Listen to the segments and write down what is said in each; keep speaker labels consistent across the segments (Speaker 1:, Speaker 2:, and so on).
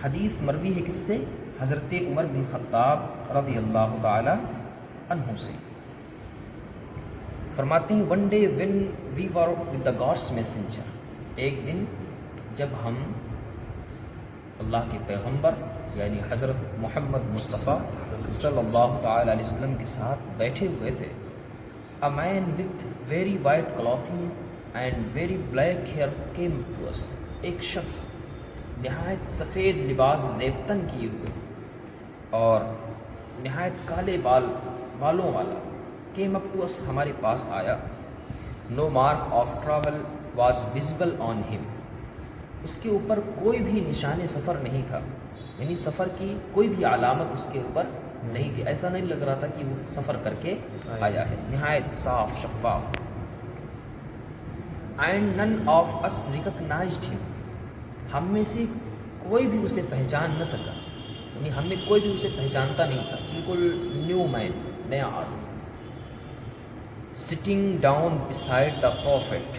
Speaker 1: حدیث مروی ہے کس سے؟ حضرت عمر بن خطاب رضی اللہ تعالی عنہ سے۔ فرماتے ہیں one day when we were with the God's messenger, ایک دن جب ہم اللہ کے پیغمبر یعنی حضرت محمد مصطفیٰ صلی اللہ تعالی علیہ وسلم کے ساتھ بیٹھے ہوئے تھے۔ A man with very white clothing and very black hair came to us، ایک شخص نہایت سفید لباس زیبتن کیے ہوئے اور نہایت کالے بالوں والا came up to us، ہمارے پاس آیا۔ No mark of travel was visible on him، اس کے اوپر کوئی بھی نشان سفر نہیں تھا، یعنی سفر کی کوئی بھی علامت اس کے اوپر نہیں تھی، ایسا نہیں لگ رہا تھا کہ وہ سفر کر کے آیا ہے، نہایت صاف شفاف۔ And none of us recognised ہم، ہم میں سے کوئی بھی اسے پہچان نہ سکا، یعنی ہم میں کوئی بھی اسے پہچانتا نہیں تھا، بالکل نیو مین، نیا آدمی۔ Sitting down beside the prophet,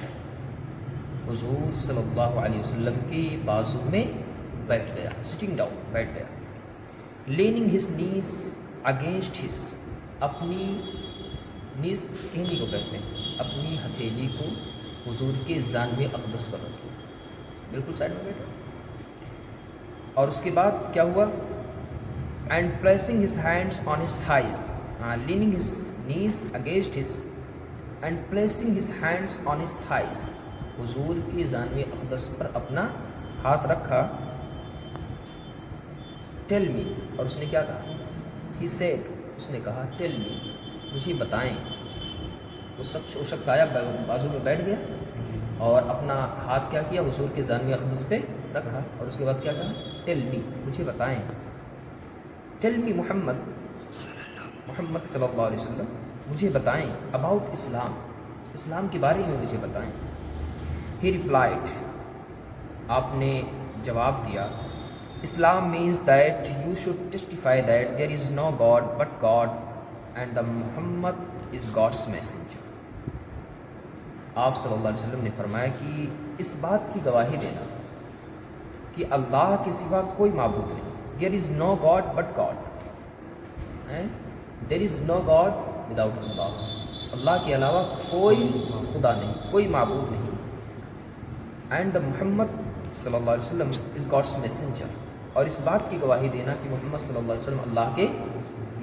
Speaker 1: حضور صلی اللہ علیہ وسلم کے بازو میں بیٹھ گیا، سٹنگ ڈاؤن بیٹھ گیا۔ Leaning his knees against his, اپنی نیز کہنی کو کہتے ہیں، اپنی ہتھیلی کو حضور کے جانب اقدس پر رکھی، بالکل سائڈ میں بیٹھا۔ اور اس کے بعد کیا ہوا؟ And placing his hands on his thighs, leaning his knees against his and placing his hands on his thighs, حضور کی جانب اقدس پر اپنا ہاتھ رکھا۔ ٹیل می، اور اس نے کیا کہا؟ ہی سیڈ، اس نے کہا ٹیل می، مجھے بتائیں۔ اس شخص آیا، بازو میں بیٹھ گیا اور اپنا ہاتھ کیا کیا؟ حضور کے جانب اقدس پہ رکھا، اور اس کے بعد کیا کہا؟ ٹیل می، مجھے بتائیں۔ ٹیل می محمد صلی اللہ علیہ وسلم، مجھے بتائیں اباؤٹ اسلام، اسلام کے بارے میں مجھے بتائیں۔ ہی ریپلائڈ، آپ نے جواب دیا، Islam means that you should testify that there is no God but God and the Muhammad is God's messenger. آپ صلی اللہ علیہ وسلم نے فرمایا کہ اس بات کی گواہی دینا کہ اللہ کے سوا کوئی معبود نہیں، there is no God but God, there is no God without اللہ، اللہ کے علاوہ کوئی خدا نہیں، کوئی معبود نہیں، اینڈ دا محمد صلی اللہ علیہ وسلم از گاڈس میسنجر، اور اس بات کی گواہی دینا کہ محمد صلی اللہ علیہ وسلم اللہ کے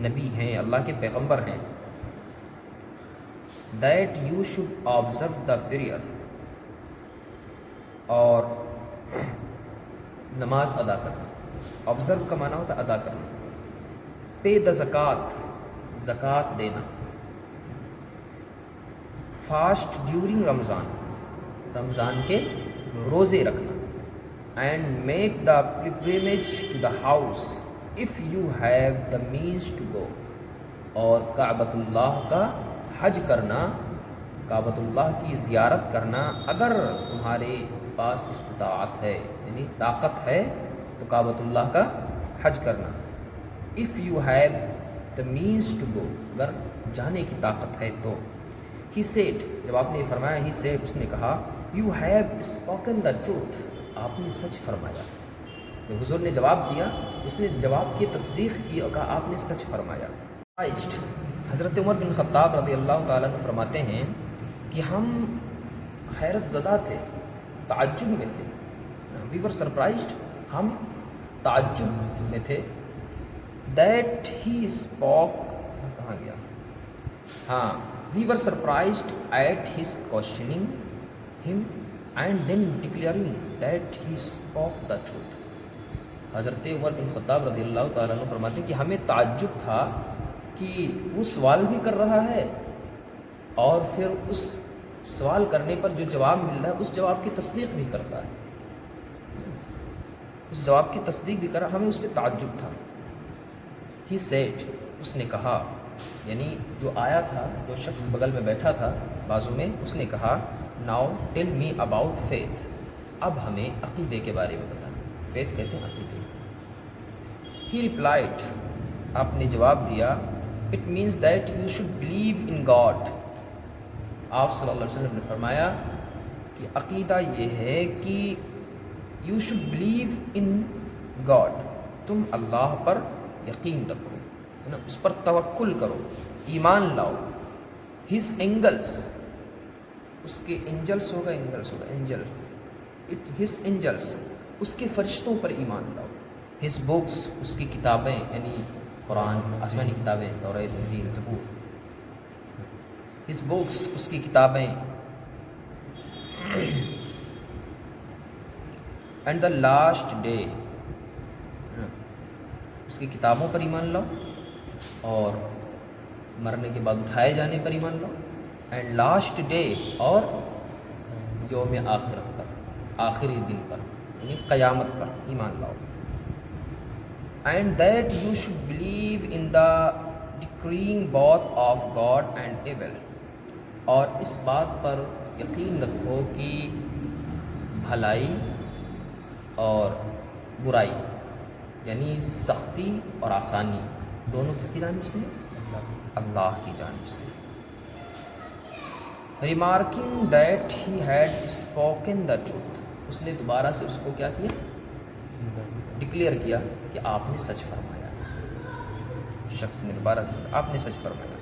Speaker 1: نبی ہیں، اللہ کے پیغمبر ہیں۔ That you should observe the prayer, اور نماز ادا کرنا، آبزرو کا معنی ہوتا ہے ادا کرنا۔ پے دا زکوٰۃ، زکوٰۃ دینا۔ فاسٹ ڈیورنگ رمضان، رمضان کے روزے رکھنا۔ And make the pilgrimage to the house if you have the means to go, اور کعبۃ اللہ کا حج کرنا، کعبۃ اللہ کی زیارت کرنا اگر تمہارے پاس استطاعت ہے، یعنی طاقت ہے تو کعبۃ اللہ کا حج کرنا۔ If you have the means to go, اگر جانے کی طاقت ہے تو۔ ہی سیڈ، جب آپ نے یہ فرمایا، ہی سیڈ، اس نے کہا، you have spoken the truth, آپ نے سچ فرمایا۔ جب حضور نے جواب دیا، اس نے جواب کی تصدیق کی اور کہا آپ نے سچ فرمایا۔ حضرت عمر بن خطاب رضی اللہ تعالیٰ عنہ فرماتے ہیں کہ ہم حیرت زدہ تھے، تعجب میں تھے، وی ور سرپرائزڈ، ہم تعجب میں تھے۔ دیٹ ہی اسپوک، کہاں گیا؟ ہاں، we were surprised at his questioning him and then declaring that he spoke the truth. Hazrat Umar بن خطاب رضی اللہ تعالیٰ عنہ فرماتے ہیں کہ ہمیں تعجب تھا کہ وہ سوال بھی کر رہا ہے اور پھر اس سوال کرنے پر جو جواب مل رہا ہے اس جواب کی تصدیق بھی کرتا ہے، اس جواب کی تصدیق بھی کر رہا، ہمیں اس پہ تعجب تھا۔ ہی سیڈ، اس نے کہا، یعنی جو آیا تھا، جو شخص بغل میں بیٹھا تھا بازو میں، اس نے کہا، now tell me about faith, اب ہمیں عقیدے کے بارے میں بتا۔ فیتھ کہتے ہیں عقیدے۔ ہی ریپلائڈ، آپ نے جواب دیا، it means that you should believe in God. آپ صلی اللہ علیہ وسلم نے فرمایا کہ عقیدہ یہ ہے کہ you should believe in God, تم اللہ پر یقین رکھو، ہے نا، اس پر توکل کرو، ایمان لاؤ. ہز اینگلس، اس کے اینجلس ہوگا، اینجل، ہز اینجلس، اس کے فرشتوں پر ایمان لاؤ. ہز بکس، اس کی کتابیں، یعنی قرآن، آسمانی کتابیں، توریت، انجیل، زبور. ہز بکس، اس کی کتابیں. اینڈ دا لاسٹ ڈے، اس کی کتابوں پر ایمان لاؤ اور مرنے کے بعد اٹھائے جانے پر ایمان لاؤ. اینڈ لاسٹ ڈے، اور یوم آخرت پر، آخری دن پر، یعنی قیامت پر ایمان لاؤ. And that you should believe in the decreeing both of God and evil, اور اس بات پر یقین رکھو کہ بھلائی اور برائی، یعنی سختی اور آسانی، دونوں کس کی جانب سے؟ اللہ کی جانب سے. Remarking that he had spoken the truth, اس نے دوبارہ سے اس کو کیا کیا؟ ڈکلیئر کیا کہ آپ نے سچ فرمایا. شخص نے دوبارہ سے آپ نے سچ فرمایا.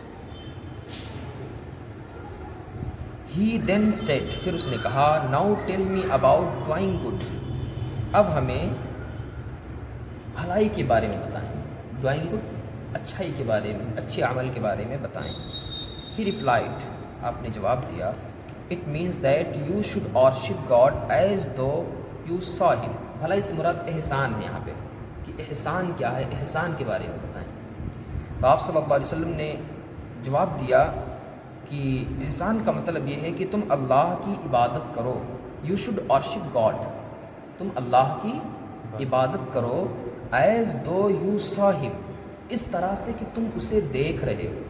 Speaker 1: ہی دین سیڈ، پھر اس نے کہا، now tell me about doing good, اب ہمیں بھلائی کے بارے میں بتائیں. ڈوئنگ گڈ، اچھائی کے بارے میں، اچھے عمل کے بارے میں بتائیں. ہی ریپلائڈ، آپ نے جواب دیا، it means that you should worship God as though you saw him. بھلائی سے مراد احسان ہے یہاں پہ، کہ احسان کیا ہے، احسان کے بارے میں بتائیں. تو آپ صلی اللہ علیہ وسلم نے جواب دیا کہ احسان کا مطلب یہ ہے کہ تم اللہ کی عبادت کرو. یو شوڈ ورشپ گاڈ، تم اللہ کی عبادت کرو، ایز دو یو سا ہم، اس طرح سے کہ تم اسے دیکھ رہے ہو،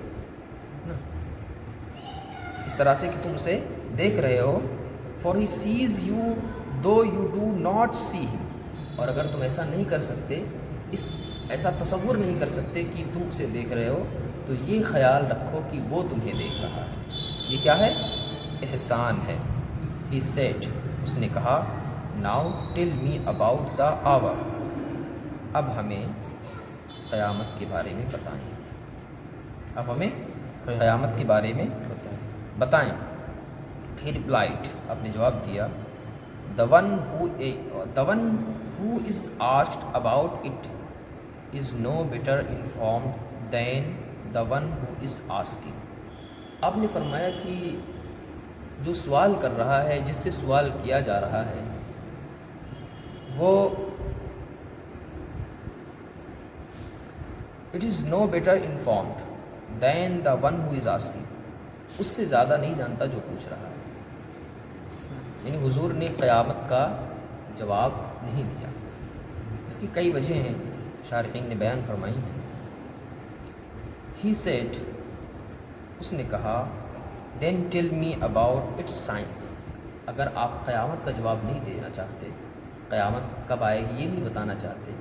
Speaker 1: اس طرح سے کہ تم اسے دیکھ رہے ہو. For he sees you though you do not see him, اور اگر تم ایسا نہیں کر سکتے، ایسا تصور نہیں کر سکتے کہ تم اسے دیکھ رہے ہو، تو یہ خیال رکھو کہ وہ تمہیں دیکھ رہا ہے. یہ کیا ہے؟ احسان ہے. ہی سیڈ، اس نے کہا، now tell me about the hour, اب ہمیں قیامت کے بارے میں بتائیں. اب ہمیں قیامت کے بارے میں بتائیں. ہی ریپلائڈ، آپ نے جواب دیا، the one who is asked about it is no better informed than the one who is asking. آپ نے فرمایا کہ جو سوال کر رہا ہے، جس سے سوال کیا جا رہا ہے، وہ it is no better informed than the one who is asking، اس سے زیادہ نہیں جانتا جو پوچھ رہا ہے. یعنی حضور نے قیامت کا جواب نہیں دیا. اس کی کئی وجہ ہیں، شارحین نے بیان فرمائی ہیں. ہی سیڈ، اس نے کہا، then tell me about its signs, اگر آپ قیامت کا جواب نہیں دینا چاہتے، قیامت کب آئے گی یہ نہیں بتانا چاہتے،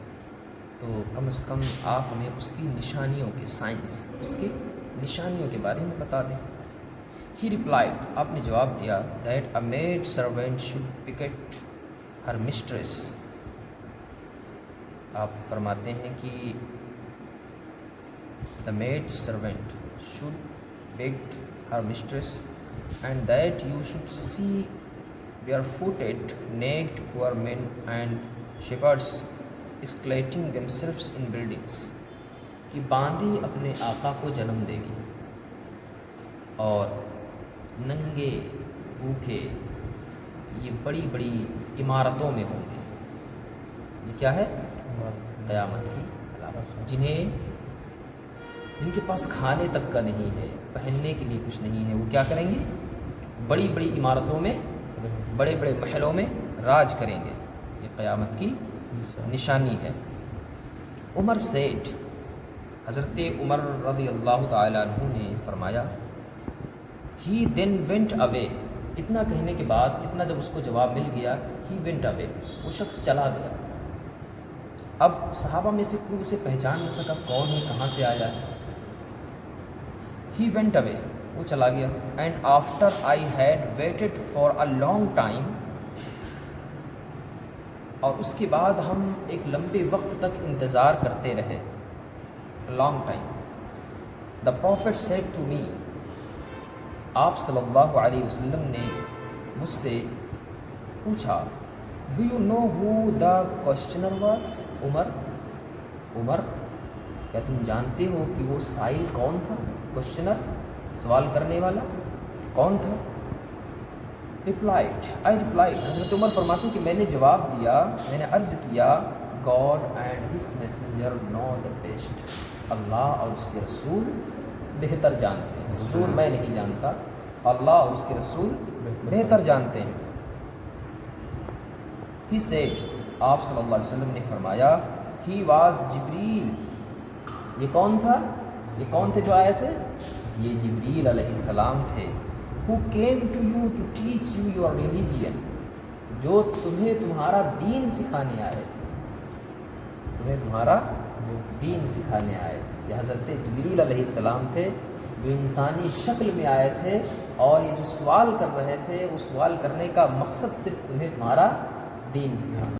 Speaker 1: تو کم از کم آپ ہمیں اس کی نشانیوں کے، سائنس، اس کے نشانیوں کے بارے میں بتا دیں. ہی ریپلائڈ، آپ نے جواب دیا، that a maid servant should beget her mistress. آپ فرماتے ہیں کہ the maid servant should beget her mistress and that you should see barefooted naked poor men and shepherds exalting themselves in buildings, کہ باندھی اپنے آقا کو جنم دے گی اور ننگے بھوکے یہ بڑی بڑی عمارتوں میں ہوں گے. یہ کیا ہے؟ قیامت کی علامت. جن کے پاس کھانے تک کا نہیں ہے، پہننے کے لیے کچھ نہیں ہے، وہ کیا کریں گے؟ بڑی بڑی عمارتوں میں، بڑے بڑے محلوں میں راج کریں گے. یہ قیامت کی نشانی ہے. عمر سیٹ، حضرت عمر رضی اللہ تعالیٰ عنہ نے فرمایا، ہی دین وینٹ اوے، اتنا کہنے کے بعد، اتنا جب اس کو جواب مل گیا، ہی وینٹ اوے، وہ شخص چلا گیا. اب صحابہ میں سے کوئی اسے پہچان نہ سکا کون ہے، کہاں سے آیا ہے. ہی وینٹ اوے، وہ چلا گیا. And after I had waited for a long time, اور اس کے بعد ہم ایک لمبے وقت تک انتظار کرتے رہے. Long time. The prophet said to me, آپ صلی اللہ علیہ وسلم نے مجھ سے پوچھا، do you know who the questioner was? Umar, کیا تم جانتے ہو کہ وہ سائل کون تھا؟ کوشچنر، سوال کرنے والا کون تھا؟ I replied، حضرت عمر فرماتے ہیں کہ میں نے جواب دیا، میں نے عرض کیا، God and his messenger know the best, اللہ اور اس کے رسول بہتر جانتے ہیں. حضور میں نہیں جانتا، اللہ اور اس کے رسول بہتر جانتے ہیں. He said، آپ صلی اللہ علیہ وسلم نے فرمایا، He was جبریل. یہ کون تھا؟ یہ کون تھے جو آئے تھے؟ یہ جبریل علیہ السلام تھے. Who came to you to teach you your religion، جو تمہیں تمہارا دین سکھانے آئے تھے. تمہیں تمہارا دین سکھانے آئے تھے. یہ حضرت جبریل علیہ السلام تھے جو انسانی شکل میں آئے تھے، اور یہ جو سوال کر رہے تھے، وہ سوال کرنے کا مقصد صرف تمہیں تمہارا دین سکھانا.